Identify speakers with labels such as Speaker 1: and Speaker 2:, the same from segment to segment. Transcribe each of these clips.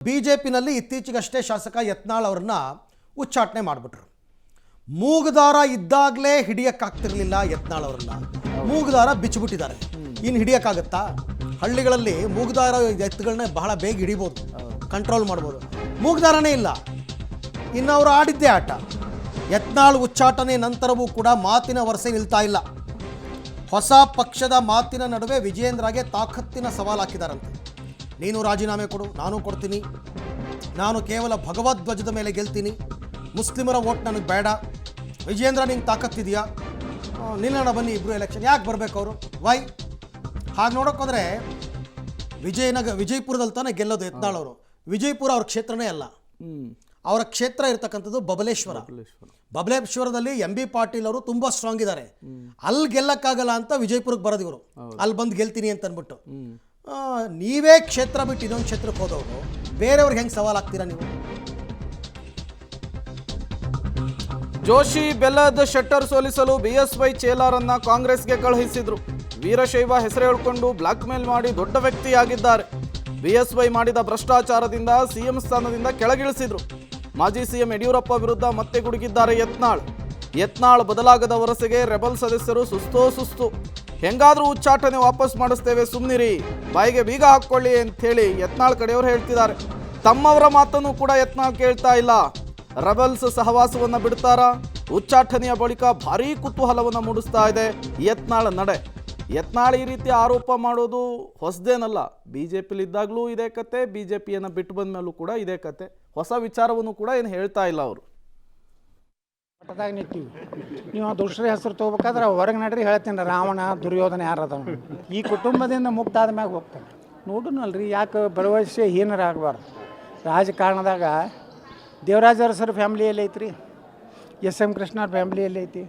Speaker 1: ಬಿಜೆಪಿನಲ್ಲಿ ಇತ್ತೀಚೆಗಷ್ಟೇ ಶಾಸಕ ಯತ್ನಾಳ್ ಅವರನ್ನ ಉಚ್ಚಾಟನೆ ಮಾಡಿಬಿಟ್ರು. ಮೂಗುದಾರ ಇದ್ದಾಗಲೇ ಹಿಡಿಯಕ್ಕಾಗ್ತಿರ್ಲಿಲ್ಲ ಯತ್ನಾಳ್ ಅವರನ್ನ, ಮೂಗುದಾರ ಬಿಚ್ಚಿಬಿಟ್ಟಿದ್ದಾರೆ. ಇನ್ನು ಹಿಡಿಯಕ್ಕಾಗತ್ತಾ? ಹಳ್ಳಿಗಳಲ್ಲಿ ಮೂಗುದಾರ ಎತ್ತುಗಳನ್ನ ಬಹಳ ಬೇಗ ಹಿಡಿಬೋದು, ಕಂಟ್ರೋಲ್ ಮಾಡ್ಬೋದು. ಮೂಗುದಾರನೇ ಇಲ್ಲ. ಇನ್ನು ಅವರು ಆಡಿದ್ದೇ ಆಟ. ಯತ್ನಾಳ್ ಉಚ್ಚಾಟನೆ ನಂತರವೂ ಕೂಡ ಮಾತಿನ ವರಸೆ ನಿಲ್ತಾ ಇಲ್ಲ. ಹೊಸ ಪಕ್ಷದ ಮಾತಿನ ನಡುವೆ ವಿಜಯೇಂದ್ರಗೆ ತಾಕತ್ತಿನ ಸವಾಲು ಹಾಕಿದಾರಂತೆ. ನೀನು ರಾಜೀನಾಮೆ ಕೊಡು, ನಾನು ಕೊಡ್ತೀನಿ, ನಾನು ಕೇವಲ ಭಗವದ್ಧ್ವಜದ ಮೇಲೆ ಗೆಲ್ತೀನಿ, ಮುಸ್ಲಿಮರ ವೋಟ್ ನನಗೆ ಬೇಡ, ವಿಜಯೇಂದ್ರ ನಿಂಗೆ ತಾಕತ್ತಿದೆಯಾ, ನಿಲ್ಲೋಣ ಬನ್ನಿ ಇಬ್ಬರು ಎಲೆಕ್ಷನ್. ಯಾಕೆ ಬರಬೇಕು ಅವರು? ವೈ? ಹಾಗೆ ನೋಡೋಕ್ಕೋದ್ರೆ ವಿಜಯಪುರದಲ್ಲಿ ತಾನೇ ಗೆಲ್ಲೋದು ಯತ್ನಾಳ್ ಅವರು. ವಿಜಯಪುರ ಅವ್ರ ಕ್ಷೇತ್ರನೇ ಅಲ್ಲ, ಅವರ ಕ್ಷೇತ್ರ ಇರ್ತಕ್ಕಂಥದ್ದು ಬಬಲೇಶ್ವರದಲ್ಲಿ ಎಂ ಬಿ ಪಾಟೀಲ್ ಅವರು ತುಂಬ ಸ್ಟ್ರಾಂಗ್ ಇದ್ದಾರೆ. ಅಲ್ಲಿ ಗೆಲ್ಲಕ್ಕಾಗಲ್ಲ ಅಂತ ವಿಜಯಪುರಕ್ಕೆ ಬರೋದು ಇವರು, ಅಲ್ಲಿ ಬಂದು ಗೆಲ್ತೀನಿ ಅಂತ ಅಂದ್ಬಿಟ್ಟು. ನೀವೇ ಕ್ಷೇತ್ರ ಬಿಟ್ಟು ಇನ್ನೊಂದು ಕ್ಷೇತ್ರಕ್ಕೆ ಹೋದವರು ಬೇರೆಯವ್ರಿಗೆ ಹೆಂಗೆ ಸವಾಲು ಆಗ್ತೀರಾ ನೀವು?
Speaker 2: ಜೋಶಿ ಬೆಲ್ಲದ ಶೆಟ್ಟರ್ ಸೋಲಿಸಲು ಬಿಎಸ್ವೈ ಚೇಲಾರನ್ನ ಕಾಂಗ್ರೆಸ್ಗೆ ಕಳುಹಿಸಿದ್ರು. ವೀರಶೈವ ಹೆಸರು ಹೇಳಿಕೊಂಡು ಬ್ಲಾಕ್ ಮೇಲ್ ಮಾಡಿ ದೊಡ್ಡ ವ್ಯಕ್ತಿಯಾಗಿದ್ದಾರೆ. ಬಿಎಸ್ವೈ ಮಾಡಿದ ಭ್ರಷ್ಟಾಚಾರದಿಂದ ಸಿಎಂ ಸ್ಥಾನದಿಂದ ಕೆಳಗಿಳಿಸಿದ್ರು. ಮಾಜಿ ಸಿಎಂ ಯಡಿಯೂರಪ್ಪ ವಿರುದ್ಧ ಮತ್ತೆ ಗುಡುಗಿದ್ದಾರೆ ಯತ್ನಾಳ್ ಬದಲಾಗದ ವರಸೆಗೆ ರೆಬಲ್ ಸದಸ್ಯರು ಸುಸ್ತು. ಹೆಂಗಾದ್ರೂ ಉಚ್ಚಾಟನೆ ವಾಪಸ್ ಮಾಡಿಸ್ತೇವೆ, ಸುಮ್ನಿರಿ, ಬಾಯಿಗೆ ಬೀಗ ಹಾಕೊಳ್ಳಿ ಅಂತ ಹೇಳಿ ಯತ್ನಾಳ್ ಕಡೆಯವರು ಹೇಳ್ತಿದ್ದಾರೆ. ತಮ್ಮವರ ಮಾತನ್ನು ಕೂಡ ಯತ್ನಾಳ್ ಕೇಳ್ತಾ ಇಲ್ಲ. ರೆಬಲ್ಸ್ ಸಹವಾಸವನ್ನ ಬಿಡ್ತಾರಾ? ಉಚ್ಚಾಟನೆಯ ಬಳಿಕ ಭಾರೀ ಕುತೂಹಲವನ್ನು ಮೂಡಿಸ್ತಾ ಇದೆ ಯತ್ನಾಳ್ ನಡೆ. ಯತ್ನಾಳ್ ಈ ರೀತಿ ಆರೋಪ ಮಾಡೋದು ಹೊಸದೇನಲ್ಲ. ಬಿಜೆಪಿಲಿದ್ದಾಗಲೂ ಇದೇ ಕತೆ, ಬಿಜೆಪಿಯನ್ನು ಬಿಟ್ಟು ಬಂದ ಮೇಲೂ ಕೂಡ ಇದೇ ಕತೆ. ಹೊಸ ವಿಚಾರವನ್ನು ಕೂಡ ಏನು ಹೇಳ್ತಾ ಇಲ್ಲ ಅವರು.
Speaker 3: ಮಠದಾಗ ನಿಂತೀವಿ, ನೀವು ದುಷ್ಟರ ಹೆಸರು ತೊಗೋಬೇಕಾದ್ರೆ ಹೊರಗೆ ನಡ್ರಿ ಹೇಳ್ತೀನಿ, ರಾವಣ ದುರ್ಯೋಧನ ಯಾರದ ಈ ಕುಟುಂಬದಿಂದ ಮುಕ್ತ ಆದ ಮ್ಯಾಗ ಹೋಗ್ತಾನೆ. ನೋಡುನಲ್ರಿ, ಯಾಕೆ ಭರವಸೆ ಹೀನರಾಗಬಾರ್ದು. ರಾಜಕಾರಣದಾಗ ದೇವರಾಜ ಅರಸರ ಫ್ಯಾಮ್ಲಿ ಎಲ್ಲಿ ಐತ್ರಿ, ಎಸ್.ಎಂ. ಕೃಷ್ಣವ್ರ ಫ್ಯಾಮ್ಲಿ ಎಲ್ಲಿ ಐತಿ,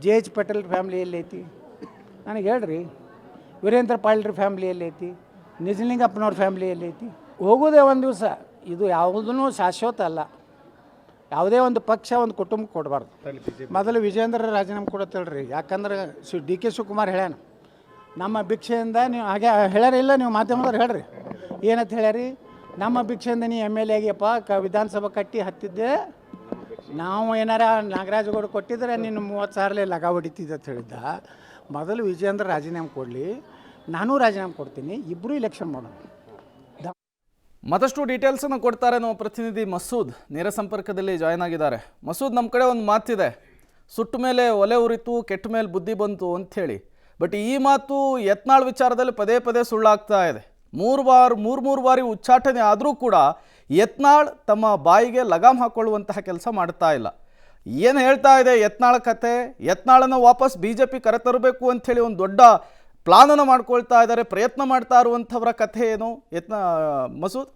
Speaker 3: ಜೆ.ಎಚ್. ಪಟೇಲ್ ಫ್ಯಾಮ್ಲಿ ಎಲ್ಲಿ ಐತಿ ನನಗೆ ಹೇಳ್ರಿ. ವೀರೇಂದ್ರ ಪಾಳ್ರ ಫ್ಯಾಮ್ಲಿ ಎಲ್ಲಿ ಐತಿ, ನಿಜಲಿಂಗಪ್ಪನವ್ರ ಫ್ಯಾಮ್ಲಿ ಎಲ್ಲಿ ಐತಿ. ಹೋಗೋದೇ ಒಂದು ದಿವಸ, ಇದು ಯಾವುದೂ ಶಾಶ್ವತ ಅಲ್ಲ. ಯಾವುದೇ ಒಂದು ಪಕ್ಷ ಒಂದು ಕುಟುಂಬಕ್ಕೆ ಕೊಡಬಾರ್ದು. ಮೊದಲು ವಿಜಯೇಂದ್ರ ರಾಜೀನಾಮೆ ಕೊಡತ್ತೇಳ್ರಿ. ಯಾಕಂದ್ರೆ ಡಿ ಕೆ ಶಿವಕುಮಾರ್ ಹೇಳ್ಯಾನ, ನಮ್ಮ ಭಿಕ್ಷೆಯಿಂದ ನೀವು ಹಾಗೆ ಹೇಳ್ಯಾರಿಲ್ಲ, ನೀವು ಮಾಧ್ಯಮದವ್ರು ಹೇಳ್ರಿ ಏನಂತ ಹೇಳ್ಯಾರಿ, ನಮ್ಮ ಭಿಕ್ಷೆಯಿಂದ ನೀ ಎಮ್ ಎಲ್ ಎ ಆಗ್ಯಪ್ಪ, ವಿಧಾನಸಭಾ ಕಟ್ಟಿ ಹತ್ತಿದ್ದೆ, ನಾವು ಏನಾರ ನಾಗರಾಜಗೌಡ ಕೊಟ್ಟಿದ್ರೆ ನೀನು 30,000 ಲಗ ಹೊಡಿತಿದ್ದೆ ಅಂತ ಹೇಳಿದ್ದ. ಮೊದಲು ವಿಜಯೇಂದ್ರ ರಾಜೀನಾಮೆ ಕೊಡಲಿ, ನಾನು ರಾಜೀನಾಮೆ ಕೊಡ್ತೀನಿ, ಇಬ್ಬರು ಇಲೆಕ್ಷನ್ ಮಾಡೋಣ.
Speaker 2: ಮತ್ತಷ್ಟು ಡೀಟೇಲ್ಸನ್ನು ಕೊಡ್ತಾರೆ ನಮ್ಮ ಪ್ರತಿನಿಧಿ ಮಸೂದ್, ನೇರ ಸಂಪರ್ಕದಲ್ಲಿ ಜಾಯ್ನ್ ಆಗಿದ್ದಾರೆ. ಮಸೂದ್, ನಮ್ಮ ಕಡೆ ಒಂದು ಮಾತಿದೆ, ಸುಟ್ಟ ಮೇಲೆ ಒಲೆ ಉರಿತು, ಕೆಟ್ಟ ಮೇಲೆ ಬುದ್ಧಿ ಬಂತು ಅಂಥೇಳಿ. ಬಟ್ ಈ ಮಾತು ಯತ್ನಾಳ್ ವಿಚಾರದಲ್ಲಿ ಪದೇ ಪದೇ ಸುಳ್ಳಾಗ್ತಾ ಇದೆ. ಮೂರು ಬಾರಿ ಉಚ್ಚಾಟನೆ ಆದರೂ ಕೂಡ ಯತ್ನಾಳ್ ತಮ್ಮ ಬಾಯಿಗೆ ಲಗಾಮ್ ಹಾಕೊಳ್ಳುವಂತಹ ಕೆಲಸ ಮಾಡ್ತಾ ಇಲ್ಲ. ಏನು ಹೇಳ್ತಾ ಇದೆ ಯತ್ನಾಳ್ ಕತೆ? ಯತ್ನಾಳನ್ನು ವಾಪಸ್ ಬಿಜೆಪಿ ಕರೆತರಬೇಕು ಅಂಥೇಳಿ ಒಂದು ದೊಡ್ಡ ಪ್ಲಾನನ್ನು ಮಾಡ್ಕೊಳ್ತಾ ಇದ್ದಾರೆ, ಪ್ರಯತ್ನ ಮಾಡ್ತಾ ಇರುವಂಥವರ ಕಥೆ ಏನು ಮಸೂದ್?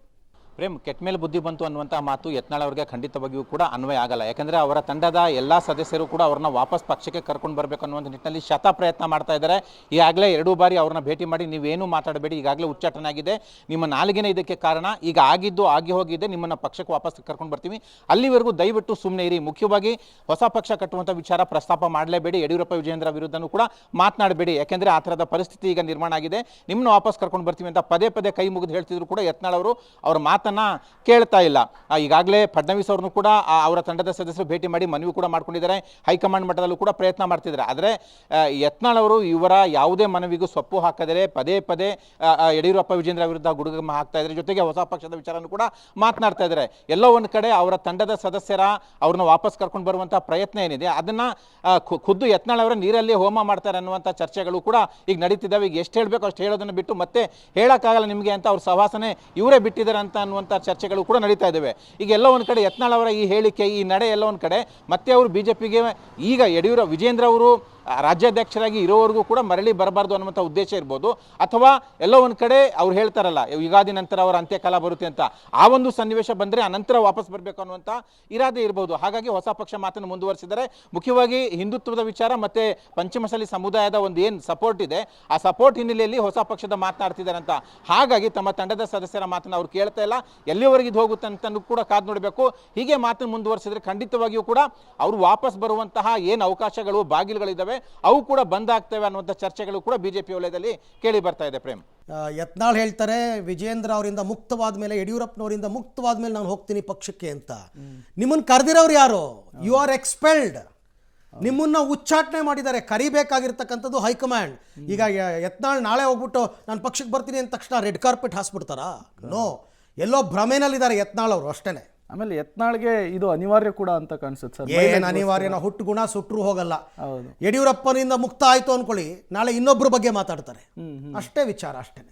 Speaker 4: ಪ್ರೇಮ್, ಕೆಟ್ಟ ಮೇಲೆ ಬುದ್ಧಿ ಬಂತು ಅನ್ನುವಂಥ ಮಾತು ಯತ್ನಾಳ್ ಅವರಿಗೆ ಖಂಡಿತವಾಗಿಯೂ ಕೂಡ ಅನ್ವಯ ಆಗಲ್ಲ. ಯಾಕಂದರೆ ಅವರ ತಂಡದ ಎಲ್ಲ ಸದಸ್ಯರು ಕೂಡ ಅವ್ರನ್ನ ವಾಪಸ್ ಪಕ್ಷಕ್ಕೆ ಕರ್ಕೊಂಡು ಬರಬೇಕು ಅನ್ನುವಂಥ ನಿಟ್ಟಿನಲ್ಲಿ ಶತ ಪ್ರಯತ್ನ ಮಾಡ್ತಾ ಇದ್ದಾರೆ. ಈಗಾಗಲೇ 2 ಬಾರಿ ಅವ್ರನ್ನ ಭೇಟಿ ಮಾಡಿ ನೀವೇನು ಮಾತಾಡಬೇಡಿ, ಈಗಾಗಲೇ ಉಚ್ಚಾಟನೆ ಆಗಿದೆ, ನಿಮ್ಮ ನಾಲಿಗೆನೇ ಇದಕ್ಕೆ ಕಾರಣ, ಈಗ ಆಗಿದ್ದು ಆಗಿ ಹೋಗಿದೆ, ನಿಮ್ಮನ್ನು ಪಕ್ಷಕ್ಕೆ ವಾಪಸ್ ಕರ್ಕೊಂಡು ಬರ್ತೀವಿ, ಅಲ್ಲಿವರೆಗೂ ದಯವಿಟ್ಟು ಸುಮ್ಮನೆ ಇರಿ, ಮುಖ್ಯವಾಗಿ ಹೊಸ ಪಕ್ಷ ಕಟ್ಟುವಂಥ ವಿಚಾರ ಪ್ರಸ್ತಾಪ ಮಾಡಲೇಬೇಡಿ, ಯಡಿಯೂರಪ್ಪ ವಿಜಯೇಂದ್ರ ವಿರುದ್ಧನೂ ಕೂಡ ಮಾತನಾಡಬೇಡಿ, ಯಾಕೆಂದರೆ ಆ ಥರದ ಪರಿಸ್ಥಿತಿ ಈಗ ನಿರ್ಮಾಣ ಆಗಿದೆ, ನಿಮ್ಮನ್ನು ವಾಪಸ್ ಕರ್ಕೊಂಡು ಬರ್ತೀವಿ ಅಂತ ಪದೇ ಕೈ ಮುಗಿದು ಹೇಳ್ತಿದ್ರು ಕೂಡ ಯತ್ನಾಳ್ ಅವರು ಅವರ ಮಾತನ್ನು ಕೇಳ್ತಾ ಇಲ್ಲ. ಈಗಾಗಲೇ ಫಡ್ನವೀಸ್ ಅವ್ರನ್ನು ಕೂಡ ಅವರ ತಂಡದ ಸದಸ್ಯರು ಭೇಟಿ ಮಾಡಿ ಮನವಿ ಕೂಡ ಮಾಡ್ಕೊಂಡಿದ್ದಾರೆ, ಹೈಕಮಾಂಡ್ ಮಟ್ಟದಲ್ಲೂ ಕೂಡ ಪ್ರಯತ್ನ ಮಾಡ್ತಿದ್ದಾರೆ. ಆದರೆ ಯತ್ನಾಳ್ ಅವರು ಇವರ ಯಾವುದೇ ಮನವಿಗೂ ಸೊಪ್ಪು ಹಾಕದರೆ ಪದೇ ಯಡಿಯೂರಪ್ಪ ವಿಜೇಂದ್ರ ವಿರುದ್ಧ ಗುಡುಗಮ್ಮ ಹಾಕ್ತಾ ಇದ್ದಾರೆ. ಜೊತೆಗೆ ಹೊಸ ಪಕ್ಷದ ವಿಚಾರನೂ ಕೂಡ ಮಾತನಾಡ್ತಾ ಇದ್ದಾರೆ. ಎಲ್ಲೋ ಒಂದು ಕಡೆ ಅವರ ತಂಡದ ಸದಸ್ಯರ ಅವ್ರನ್ನ ವಾಪಸ್ ಕರ್ಕೊಂಡು ಬರುವಂಥ ಪ್ರಯತ್ನ ಏನಿದೆ ಅದನ್ನು ಖುದ್ದು ಯತ್ನಾಳ್ ಅವರ ನೀರಲ್ಲಿ ಹೋಮ ಮಾಡ್ತಾರೆ ಅನ್ನುವಂಥ ಚರ್ಚೆಗಳು ಕೂಡ ಈಗ ನಡೀತಿದ್ದಾವೆ. ಈಗ ಎಷ್ಟು ಹೇಳಬೇಕು ಅಷ್ಟು ಹೇಳೋದನ್ನು ಬಿಟ್ಟು ಮತ್ತೆ ಹೇಳೋಕ್ಕಾಗಲ್ಲ ನಿಮಗೆ ಅಂತ ಅವ್ರ ಸಹವಾಸನೆ ಇವರೇ ಬಿಟ್ಟಿದ್ದಾರೆ ಅಂತ ಅನ್ನುವಂಥ ಚರ್ಚೆಗಳು ಕೂಡ ನಡೀತಾ ಇದ್ದಾವೆ. ಈಗ ಎಲ್ಲ ಒಂದು ಕಡೆ ಯತ್ನಾಳ್ ಅವರ ಈ ಹೇಳಿಕೆ, ಈ ನಡೆ ಎಲ್ಲ ಒಂದು ಕಡೆ ಮತ್ತೆ ಅವರು ಬಿಜೆಪಿಗೆ ಈಗ ವಿಜೇಂದ್ರ ಅವರು ರಾಜ್ಯಾಧ್ಯಕ್ಷರಾಗಿ ಇರೋವರೆಗೂ ಕೂಡ ಮರಳಿ ಬರಬಾರ್ದು ಅನ್ನುವಂಥ ಉದ್ದೇಶ ಇರ್ಬೋದು, ಅಥವಾ ಎಲ್ಲೋ ಒಂದು ಕಡೆ ಅವ್ರು ಹೇಳ್ತಾರಲ್ಲ ಯುಗಾದಿ ನಂತರ ಅವರ ಅಂತ್ಯಕಾಲ ಬರುತ್ತೆ ಅಂತ, ಆ ಒಂದು ಸನ್ನಿವೇಶ ಬಂದರೆ ಅನಂತರ ವಾಪಸ್ ಬರಬೇಕು ಅನ್ನುವಂಥ ಇರಾದೆ ಇರ್ಬೋದು. ಹಾಗಾಗಿ ಹೊಸ ಪಕ್ಷ ಮಾತನ್ನು ಮುಂದುವರಿಸಿದರೆ ಮುಖ್ಯವಾಗಿ ಹಿಂದುತ್ವದ ವಿಚಾರ ಮತ್ತು ಪಂಚಮಸಾಲಿ ಸಮುದಾಯದ ಒಂದು ಏನು ಸಪೋರ್ಟ್ ಇದೆ, ಆ ಸಪೋರ್ಟ್ ಹಿನ್ನೆಲೆಯಲ್ಲಿ ಹೊಸ ಪಕ್ಷದ ಮಾತನಾಡ್ತಿದ್ದಾರೆ ಅಂತ. ಹಾಗಾಗಿ ತಮ್ಮ ತಂಡದ ಸದಸ್ಯರ ಮಾತನ್ನು ಅವ್ರು ಕೇಳ್ತಾ ಇಲ್ಲ, ಎಲ್ಲಿವರೆಗೆ ಇದು ಹೋಗುತ್ತೆ ಅಂತಲೂ ಕೂಡ ಕಾದು ನೋಡಬೇಕು. ಹೀಗೆ ಮಾತನ್ನು ಮುಂದುವರಿಸಿದರೆ ಖಂಡಿತವಾಗಿಯೂ ಕೂಡ ಅವರು ವಾಪಸ್ ಬರುವಂತಹ ಏನು ಅವಕಾಶಗಳು ಬಾಗಿಲುಗಳಿದ್ದಾವೆ ಅವು ಕೂಡ ಬಂದ್ ಆಗ್ತವೆ ಅನ್ನುವಂಥ ಚರ್ಚೆಗಳು ಕೂಡ ಬಿಜೆಪಿ ವಲಯದಲ್ಲಿ ಕೇಳಿ ಬರ್ತಾ ಇದೆ. ಪ್ರೇಮ್.
Speaker 1: ಯತ್ನಾಳ್ ಹೇಳ್ತಾರೆ ವಿಜೇಂದ್ರ ಅವರಿಂದ ಮುಕ್ತವಾದ ಮೇಲೆ, ಯಡಿಯೂರಪ್ಪನವರಿಂದ ಮುಕ್ತವಾದ ಮೇಲೆ ನಾನು ಹೋಗ್ತೀನಿ ಪಕ್ಷಕ್ಕೆ ಅಂತ. ನಿಮ್ಮನ್ನು ಕರೆದಿರೋರು ಯಾರು? You are expelled. ನಿಮ್ಮನ್ನ ಉಚ್ಚಾಟನೆ ಮಾಡಿದ್ದಾರೆ. ಕರಿಬೇಕಾಗಿರ್ತಕ್ಕಂಥದ್ದು ಹೈಕಮಾಂಡ್. ಈಗ ಯತ್ನಾಳ್ ನಾಳೆ ಹೋಗ್ಬಿಟ್ಟು ನಾನು ಪಕ್ಷಕ್ಕೆ ಬರ್ತೀನಿ ಅಂದ ತಕ್ಷಣ ರೆಡ್ ಕಾರ್ಪೆಟ್ ಹಾಸ್ಬಿಡ್ತಾರಾ? ನೋ, ಎಲ್ಲೋ ಭ್ರಮೆನಲ್ಲಿದ್ದಾರೆ ಯತ್ನಾಳ್ ಅವರು ಅಷ್ಟೇ.
Speaker 2: ಆಮೇಲೆ ಯತ್ನಾಳ್ಗೆ ಇದು ಅನಿವಾರ್ಯ ಕೂಡ ಅಂತ ಕಾಣಿಸುತ್ತೆ ಸರ್.
Speaker 1: ಏನು ಅನಿವಾರ್ಯನ? ಹುಟ್ಟು ಗುಣ ಸುಟ್ಟರು ಹೋಗಲ್ಲ.
Speaker 2: ಹೌದು.
Speaker 1: ಯಡಿಯೂರಪ್ಪನಿಂದ ಮುಕ್ತ ಆಯ್ತು ಅನ್ಕೊಳ್ಳಿ, ನಾಳೆ ಇನ್ನೊಬ್ಬರ ಬಗ್ಗೆ ಮಾತಾಡ್ತಾರೆ. ಅಷ್ಟೇ ವಿಚಾರ, ಅಷ್ಟೇ.